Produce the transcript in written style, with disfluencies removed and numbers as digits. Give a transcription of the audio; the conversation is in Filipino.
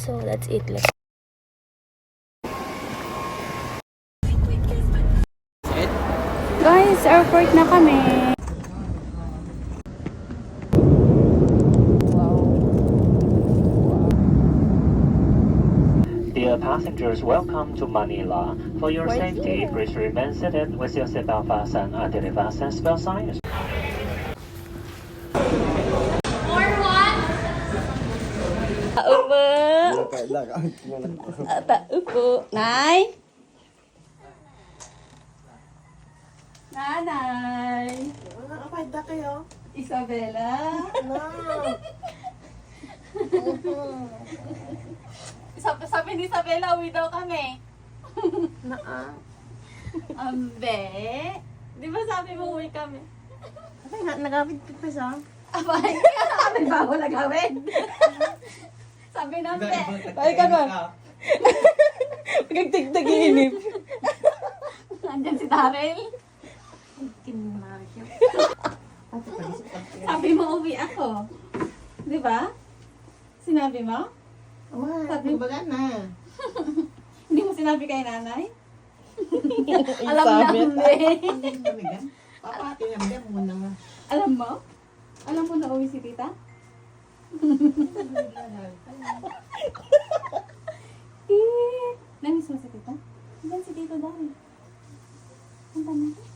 So, let's eat. Let's Guys, airport na kami. Dear passengers, welcome to Manila. For your safety, please remain seated with your seatbelt fastened until the fasten spell sign is. Taupo. Taupo. Nay. Nanay. Apa dah kayo? Isabella. No. Sabi ni Isabella, uwi daw kami. Naa. Ambe. Di ba sabi mo uwi kami? Apa nga nagapit pa sa? Abay, kami ba wala gawin? Sabi namin. Balik ka nun. Magagtagtag-iinip. Nandyan si Darrell. Kinmaryo. Sabi mo uwi ako. Di ba? Sinabi mo? Sabi ba na? Hindi mo sinabi kay nanay? Alam namin. Papa, tinamdam mo na nga. Alam mo? Alam mo na uwi si tita? Namiss mo si tita? Diyan si tito Dari. Punta natin.